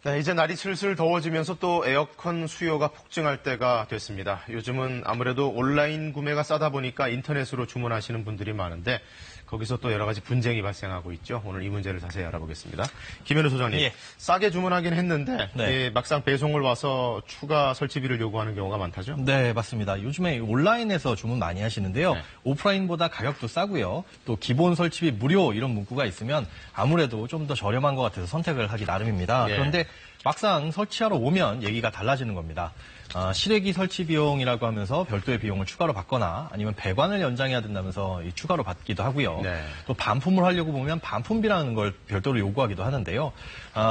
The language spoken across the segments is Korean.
네, 이제 날이 슬슬 더워지면서 또 에어컨 수요가 폭증할 때가 됐습니다. 요즘은 아무래도 온라인 구매가 싸다 보니까 인터넷으로 주문하시는 분들이 많은데 거기서 또 여러 가지 분쟁이 발생하고 있죠. 오늘 이 문제를 자세히 알아보겠습니다. 김현우 소장님, 예. 싸게 주문하긴 했는데 네. 막상 배송을 와서 추가 설치비를 요구하는 경우가 많다죠? 네, 맞습니다. 요즘에 온라인에서 주문 많이 하시는데요. 네. 오프라인보다 가격도 싸고요. 또 기본 설치비 무료 이런 문구가 있으면 아무래도 좀 더 저렴한 것 같아서 선택을 하기 나름입니다. 예. 그런데 막상 설치하러 오면 얘기가 달라지는 겁니다. 실외기 설치 비용이라고 하면서 별도의 비용을 추가로 받거나 아니면 배관을 연장해야 된다면서 추가로 받기도 하고요. 네. 또 반품을 하려고 보면 반품비라는 걸 별도로 요구하기도 하는데요.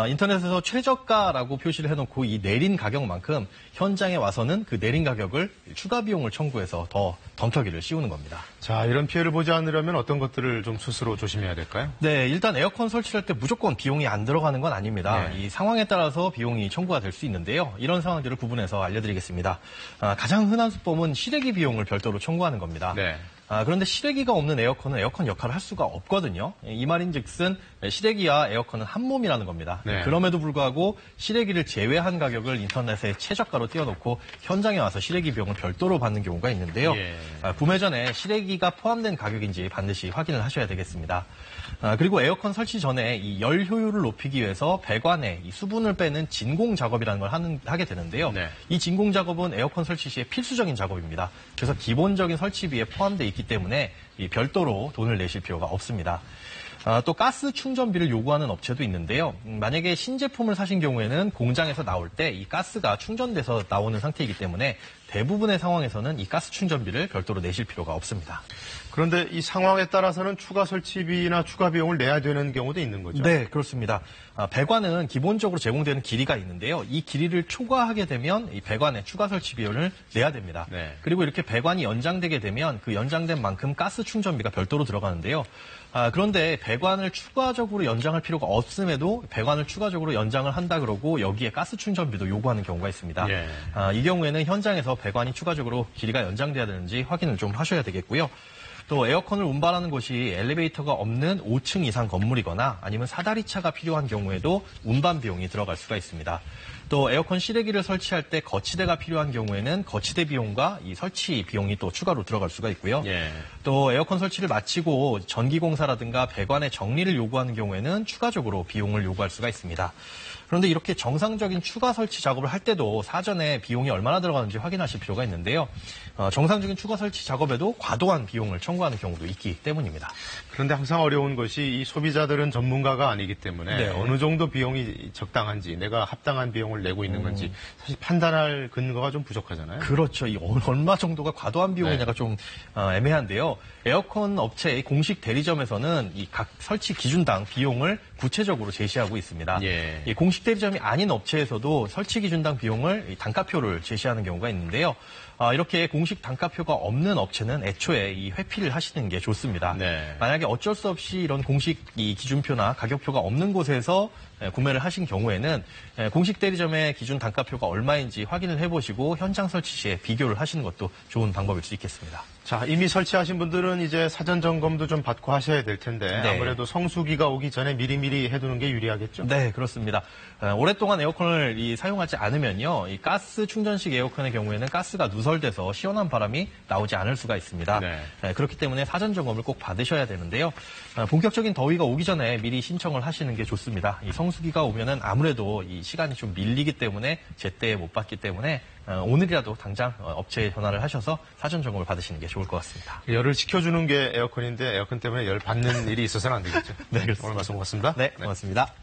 인터넷에서 최저가라고 표시를 해놓고 이 내린 가격만큼 현장에 와서는 그 내린 가격을 추가 비용을 청구해서 더 덤터기를 씌우는 겁니다. 자, 이런 피해를 보지 않으려면 어떤 것들을 좀 스스로 조심해야 될까요? 네, 일단 에어컨 설치할 때 무조건 비용이 안 들어가는 건 아닙니다. 네. 이 상황에 따라서 비용이 청구가 될 수 있는데요. 이런 상황들을 구분해서 알려드리겠습니다. 가장 흔한 수법은 실외기 비용을 별도로 청구하는 겁니다. 네. 그런데 실외기가 없는 에어컨은 에어컨 역할을 할 수가 없거든요. 이 말인즉슨 실외기와 에어컨은 한 몸이라는 겁니다. 네. 그럼에도 불구하고 실외기를 제외한 가격을 인터넷에 최저가로 띄워놓고 현장에 와서 실외기 비용을 별도로 받는 경우가 있는데요. 예. 구매 전에 실외기가 포함된 가격인지 반드시 확인을 하셔야 되겠습니다. 그리고 에어컨 설치 전에 이 열 효율을 높이기 위해서 배관에 이 수분을 빼는 진공 작업이라는 걸 하게 되는데요. 네. 이 진공 작업은 에어컨 설치 시에 필수적인 작업입니다. 그래서 기본적인 설치비에 포함되어 있기 때문에 이 별도로 돈을 내실 필요가 없습니다. 또 가스 충전비를 요구하는 업체도 있는데요. 만약에 신제품을 사신 경우에는 공장에서 나올 때 이 가스가 충전돼서 나오는 상태이기 때문에 대부분의 상황에서는 이 가스 충전비를 별도로 내실 필요가 없습니다. 그런데 이 상황에 따라서는 추가 설치비나 추가 비용을 내야 되는 경우도 있는 거죠? 네, 그렇습니다. 배관은 기본적으로 제공되는 길이가 있는데요. 이 길이를 초과하게 되면 이 배관에 추가 설치 비용을 내야 됩니다. 네. 그리고 이렇게 배관이 연장되게 되면 그 연장된 만큼 가스 충전비가 별도로 들어가는데요. 그런데 배관을 추가적으로 연장할 필요가 없음에도 배관을 추가적으로 연장을 한다 그러고 여기에 가스 충전비도 요구하는 경우가 있습니다. 예. 이 경우에는 현장에서 배관이 추가적으로 길이가 연장돼야 되는지 확인을 좀 하셔야 되겠고요. 또 에어컨을 운반하는 곳이 엘리베이터가 없는 5층 이상 건물이거나 아니면 사다리차가 필요한 경우에도 운반 비용이 들어갈 수가 있습니다. 또 에어컨 실외기를 설치할 때 거치대가 필요한 경우에는 거치대 비용과 이 설치 비용이 또 추가로 들어갈 수가 있고요. 예. 또 에어컨 설치를 마치고 전기공사라든가 배관의 정리를 요구하는 경우에는 추가적으로 비용을 요구할 수가 있습니다. 그런데 이렇게 정상적인 추가 설치 작업을 할 때도 사전에 비용이 얼마나 들어가는지 확인하실 필요가 있는데요. 정상적인 추가 설치 작업에도 과도한 비용을 청구하는 경우도 있기 때문입니다. 그런데 항상 어려운 것이 이 소비자들은 전문가가 아니기 때문에 네. 어느 정도 비용이 적당한지 내가 합당한 비용을 내고 있는 건지 사실 판단할 근거가 좀 부족하잖아요. 그렇죠. 이 얼마 정도가 과도한 비용이냐가 좀 애매한데요. 에어컨 업체의 공식 대리점에서는 이 각 설치 기준당 비용을 구체적으로 제시하고 있습니다. 예. 이 공식 대리점이 아닌 업체에서도 설치 기준당 비용을 이 단가표를 제시하는 경우가 있는데요. 이렇게 공식 단가표가 없는 업체는 애초에 이 회피를 하시는 게 좋습니다. 네. 만약에 어쩔 수 없이 이런 공식 이 기준표나 가격표가 없는 곳에서 구매를 하신 경우에는 공식 대리점의 기준 단가표가 얼마인지 확인을 해보시고 현장 설치 시에 비교를 하시는 것도 좋은 방법일 수 있겠습니다. 자, 이미 설치하신 분들은 이제 사전 점검도 좀 받고 하셔야 될 텐데 네. 아무래도 성수기가 오기 전에 미리미리 해두는 게 유리하겠죠? 네, 그렇습니다. 오랫동안 에어컨을 사용하지 않으면요, 이 가스 충전식 에어컨의 경우에는 가스가 누설돼서 시원한 바람이 나오지 않을 수가 있습니다. 네. 그렇기 때문에 사전 점검을 꼭 받으셔야 되는데요. 본격적인 더위가 오기 전에 미리 신청을 하시는 게 좋습니다. 이 성수기가 오면은 아무래도 이 시간이 좀 밀리기 때문에 제때 못 받기 때문에 오늘이라도 당장 업체에 전화를 하셔서 사전 점검을 받으시는 게 좋을 것 같습니다. 열을 식혀주는 게 에어컨인데 에어컨 때문에 열 받는 일이 있어서는 안 되겠죠? 네, 그렇습니다. 오늘 말씀 고맙습니다. 네, 고맙습니다.